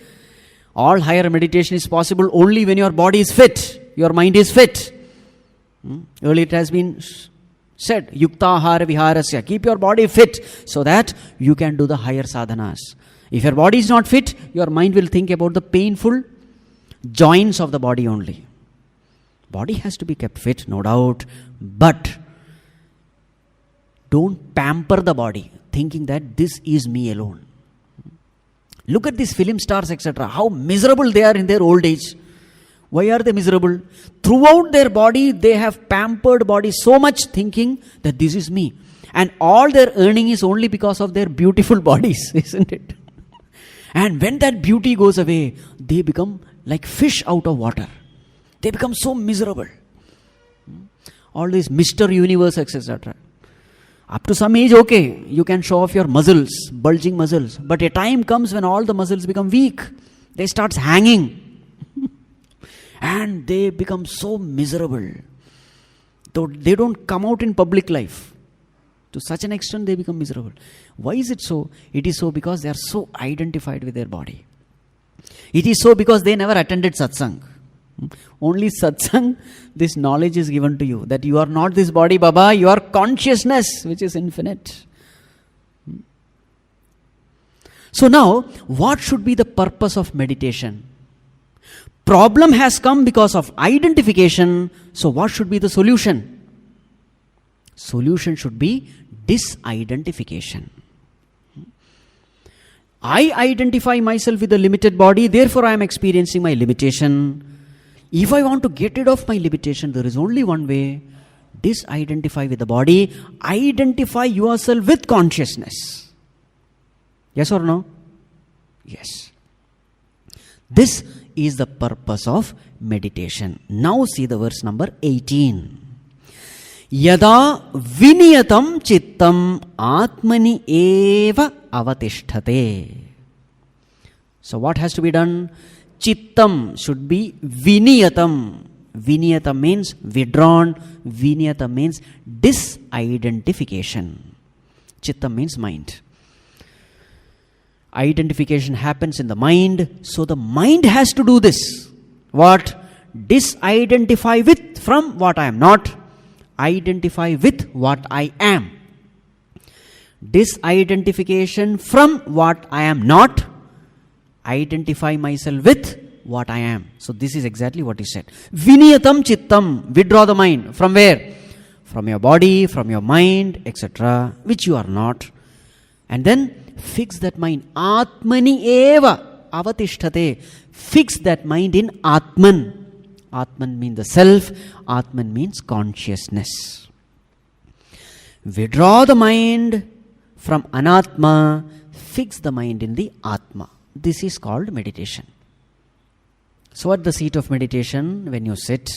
[SPEAKER 1] All higher meditation is possible only when your body is fit. Your mind is fit. Earlier it has been said, yuktahara viharasya. Keep your body fit so that you can do the higher sadhanas. If your body is not fit, your mind will think about the painful joints of the body only. Body has to be kept fit, no doubt. But don't pamper the body thinking that this is me alone. Look at these film stars, etc. How miserable they are in their old age. Why are they miserable? Throughout their body, they have pampered body so much thinking that this is me. And all their earning is only because of their beautiful bodies, isn't it? And when that beauty goes away, they become like fish out of water. They become so miserable. All this Mr. Universe, etc. Up to some age, okay, you can show off your muscles, bulging muscles. But a time comes when all the muscles become weak. They start hanging. And they become so miserable. Though they don't come out in public life. To such an extent they become miserable. Why is it so? It is so because they are so identified with their body. It is so because they never attended satsang. Only satsang, this knowledge is given to you. That you are not this body, Baba. You are consciousness, which is infinite. So now, what should be the purpose of meditation? Problem has come because of identification. So what should be the solution? Solution should be disidentification. I identify myself with a limited body, therefore I am experiencing my limitation. If I want to get rid of my limitation, there is only one way. Disidentify with the body, identify yourself with consciousness. Yes or no? Yes. This is the purpose of meditation. Now see the verse number 18. Yada viniyatam chittam atmani eva avatishthate. So what has to be done? Chittam should be viniyatam. Viniyatam means withdrawn. Viniyatam means disidentification. Chittam means mind. Identification happens in the mind, so the mind has to do this. What? Disidentify with from what I am not. Identify with what I am. Disidentification from what I am not. Identify myself with what I am. So this is exactly what he said. Viniyatam chittam. Withdraw the mind. From where? From your body, from your mind, etc. Which you are not. And then fix that mind. Atmani eva avatishthate. Fix that mind in Atman. Atman means the self. Atman means consciousness. Withdraw the mind from Anatma. Fix the mind in the Atma. This is called meditation. So at the seat of meditation, when you sit,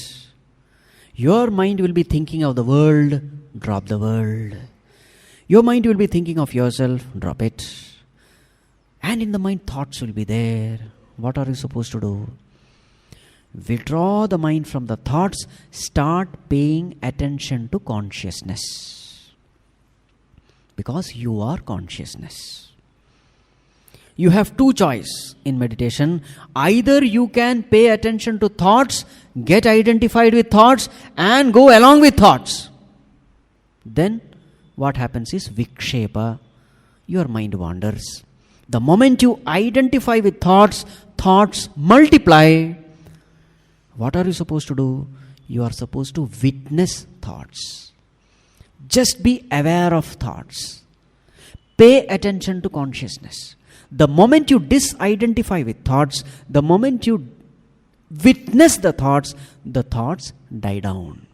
[SPEAKER 1] your mind will be thinking of the world. Drop the world. Your mind will be thinking of yourself. Drop it. And in the mind, thoughts will be there. What are you supposed to do? Withdraw the mind from the thoughts. Start paying attention to consciousness. Because you are consciousness. You have two choices in meditation. Either you can pay attention to thoughts, get identified with thoughts, and go along with thoughts. Then what happens is vikshepa. Your mind wanders. The moment you identify with thoughts, thoughts multiply. What are you supposed to do? You are supposed to witness thoughts. Just be aware of thoughts. Pay attention to consciousness. The moment you disidentify with thoughts, the moment you witness the thoughts die down.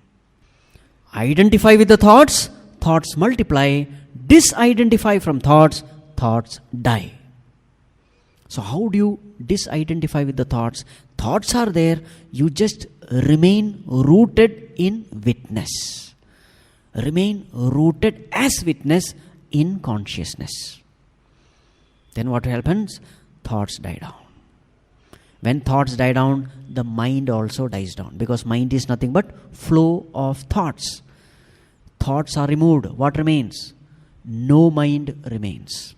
[SPEAKER 1] Identify with the thoughts multiply. Disidentify from thoughts die. So how do you disidentify with the thoughts? Thoughts are there, you just remain rooted in witness. Remain rooted as witness in consciousness. Then what happens? Thoughts die down. When thoughts die down, the mind also dies down. Because mind is nothing but flow of thoughts. Thoughts are removed. What remains? No mind remains.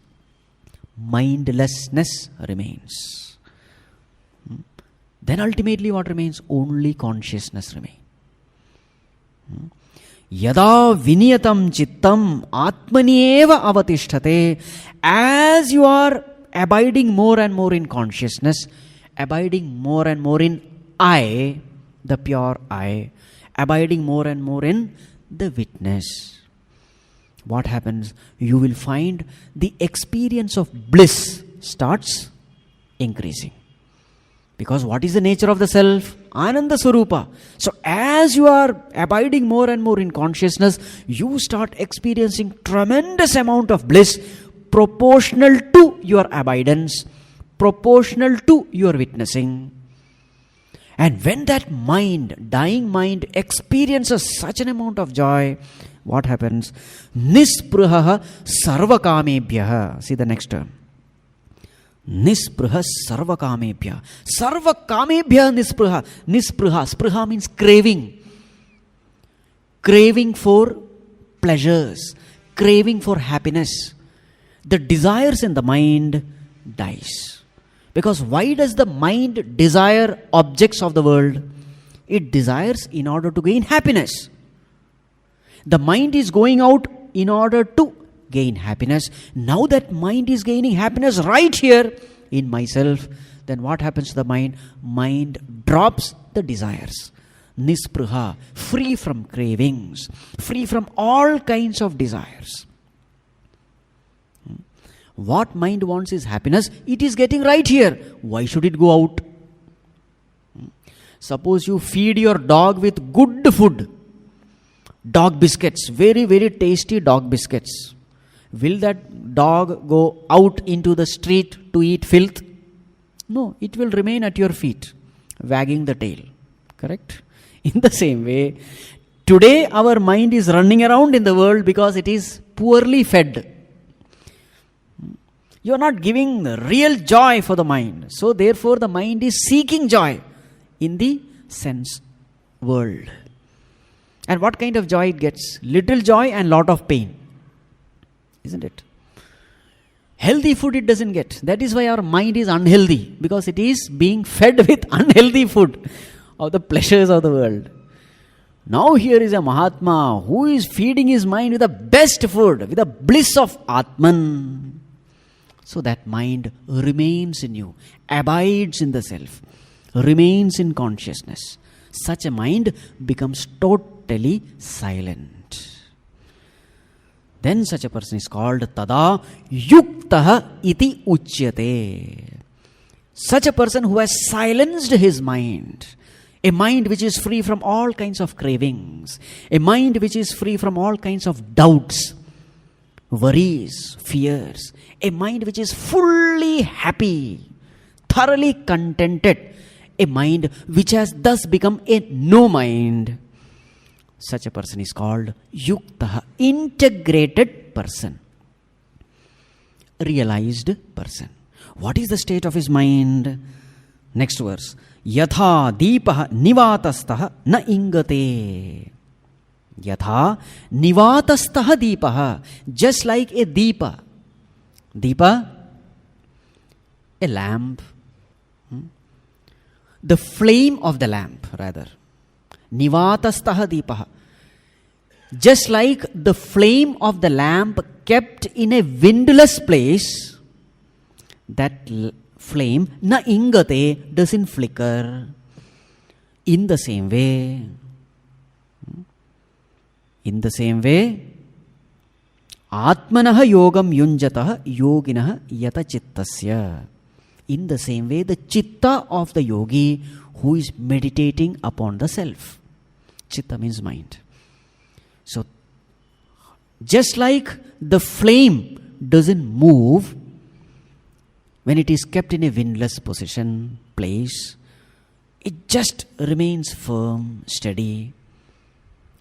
[SPEAKER 1] Mindlessness remains. Then ultimately what remains? Only consciousness remains. Yada viniyatam chittam atmani eva avatishthate. As you are abiding more and more in consciousness, abiding more and more in I, the pure I, abiding more and more in the witness, what happens? You will find the experience of bliss starts increasing. Because what is the nature of the self? Ananda Swarupa. So as you are abiding more and more in consciousness, you start experiencing tremendous amount of bliss proportional to your abidance, proportional to your witnessing. And when that mind, dying mind, experiences such an amount of joy, what happens? Nisprah sarvakamebhyah. See the next term. Nisprah sarvakamebhyah. Sarvakamebhyah nisprah. Nisprah. Spraha means craving. Craving for pleasures. Craving for happiness. The desires in the mind dies. Because why does the mind desire objects of the world? It desires in order to gain happiness. The mind is going out in order to gain happiness. Now that mind is gaining happiness right here in myself, then what happens to the mind? Mind drops the desires. Nisprah, free from cravings, free from all kinds of desires. What mind wants is happiness. It is getting right here. Why should it go out? Suppose you feed your dog with good food. Dog biscuits. Very, very tasty dog biscuits. Will that dog go out into the street to eat filth? No, it will remain at your feet, wagging the tail. Correct? In the same way, today our mind is running around in the world because it is poorly fed. You are not giving real joy for the mind. So therefore the mind is seeking joy in the sense world. And what kind of joy it gets? Little joy and lot of pain. Isn't it? Healthy food it doesn't get. That is why our mind is unhealthy, because it is being fed with unhealthy food of the pleasures of the world. Now here is a Mahatma who is feeding his mind with the best food, with the bliss of Atman. So that mind remains in you, abides in the self, remains in consciousness. Such a mind becomes totally silent. Then such a person is called Tada Yuktaha iti Uchyate. Such a person who has silenced his mind, a mind which is free from all kinds of cravings, a mind which is free from all kinds of doubts, worries, fears, a mind which is fully happy, thoroughly contented, a mind which has thus become a no mind. Such a person is called Yuktaha, integrated person, realized person. What is the state of his mind? Next verse. Yatha deepaha nivatastaha na ingate. Yatha nivatastaha deepaha. Just like a deepa. Deepa, a lamp. The flame of the lamp, rather. Nivatastaha deepaha. Just like the flame of the lamp kept in a windless place, that flame, na ingate, doesn't flicker. In the same way, Atmanaha yogam yunjataha yoginaha yata chittasya. In the same way, the chitta of the yogi who is meditating upon the self. Chitta means mind. So, just like the flame doesn't move when it is kept in a windless position, place, it just remains firm, steady.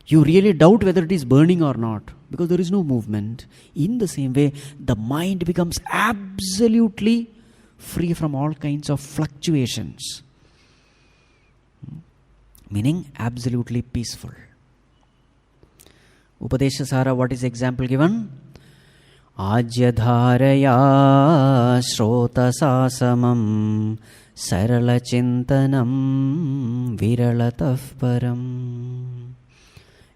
[SPEAKER 1] You really doubt whether it is burning or not, because there is no movement. In the same way, the mind becomes absolutely free from all kinds of fluctuations. Meaning absolutely peaceful. Upadesha Sara, what is the example given? Ajyadharaya srotasasamam sarala chintanam viralataf param.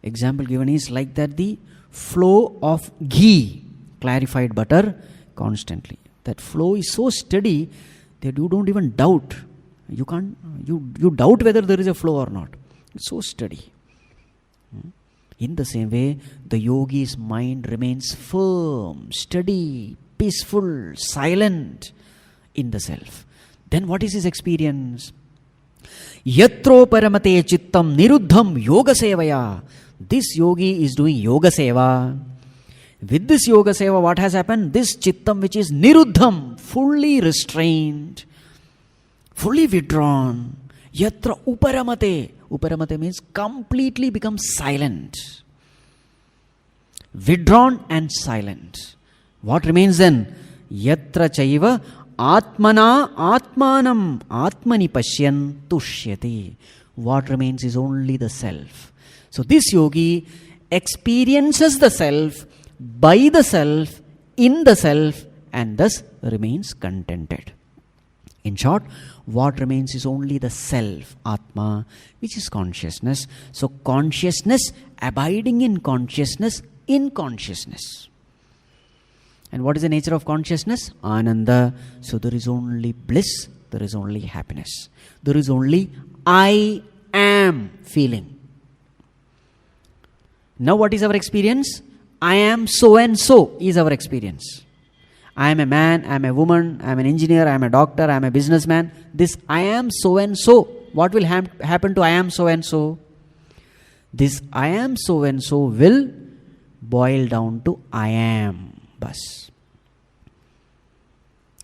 [SPEAKER 1] Example given is like that the flow of ghee, clarified butter, constantly. That flow is so steady that you don't even doubt. You doubt whether there is a flow or not. It's so steady. In the same way, the yogi's mind remains firm, steady, peaceful, silent in the self. Then what is his experience? Yatro paramate chittam niruddham yoga sevaya. This yogi is doing yoga seva. With this yoga seva, what has happened? This chittam which is niruddham, fully restrained, fully withdrawn. Yatra uparamate. Uparamate means completely becomes silent. Withdrawn and silent. What remains then? Yatra chaiva atmana atmanam atmani pashyan tushyati. What remains is only the self. So this yogi experiences the self, by the self, in the self, and thus remains contented. In short, what remains is only the self, Atma, which is consciousness. So consciousness, abiding in consciousness, in consciousness. And what is the nature of consciousness? Ananda. So there is only bliss, there is only happiness. There is only I am feeling. Now what is our experience? I am so and so is our experience. I am a man, I am a woman, I am an engineer, I am a doctor, I am a businessman. This I am so and so. What will happen to I am so and so? This I am so and so will boil down to I am. Bas.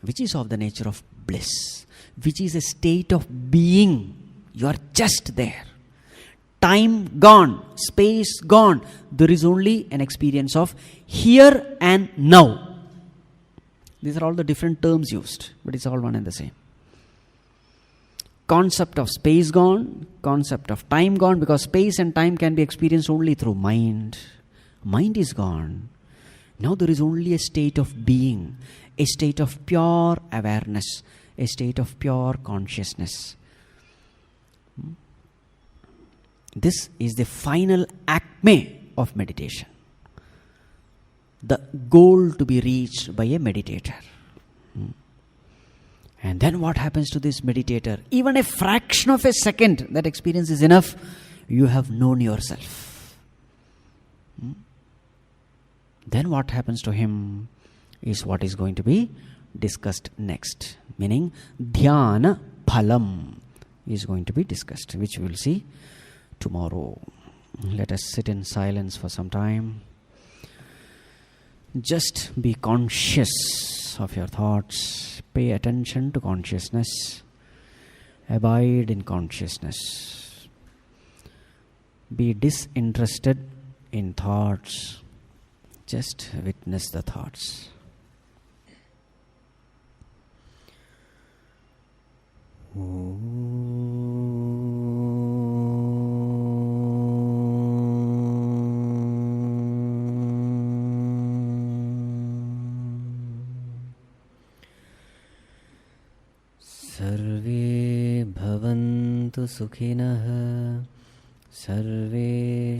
[SPEAKER 1] Which is of the nature of bliss. Which is a state of being. You are just there. Time gone. Space gone. There is only an experience of here and now. These are all the different terms used, but it's all one and the same. Concept of space gone, concept of time gone, because space and time can be experienced only through mind. Mind is gone. Now there is only a state of being, a state of pure awareness, a state of pure consciousness. This is the final acme of meditation. The goal to be reached by a meditator. And then what happens to this meditator? Even a fraction of a second, that experience is enough. You have known yourself. Then what happens to him is what is going to be discussed next. Meaning, dhyana phalam is going to be discussed, which we will see tomorrow. Let us sit in silence for some time. Just be conscious of your thoughts. Pay attention to consciousness. Abide in consciousness. Be disinterested in thoughts. Just witness the thoughts. सर्वे भवन्तु सुखिनः सर्वे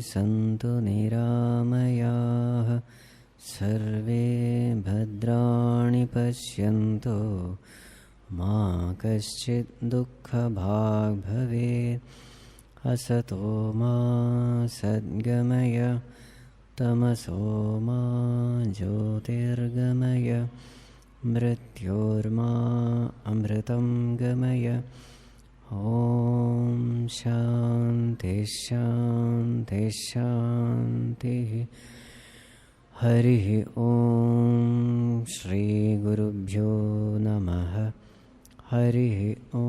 [SPEAKER 1] सन्तु निरामयाः सर्वे भद्राणि पश्यन्तु मा कश्चित् दुःखभाग् भवेत् असतो मा सद्गमय तमसो मा ज्योतिर्गमय मृत्योर्मा अमृतं गमय ॐ शान्ति शान्ति शान्तिः हरिः ॐ श्री गुरुभ्यो नमः हरिः ॐ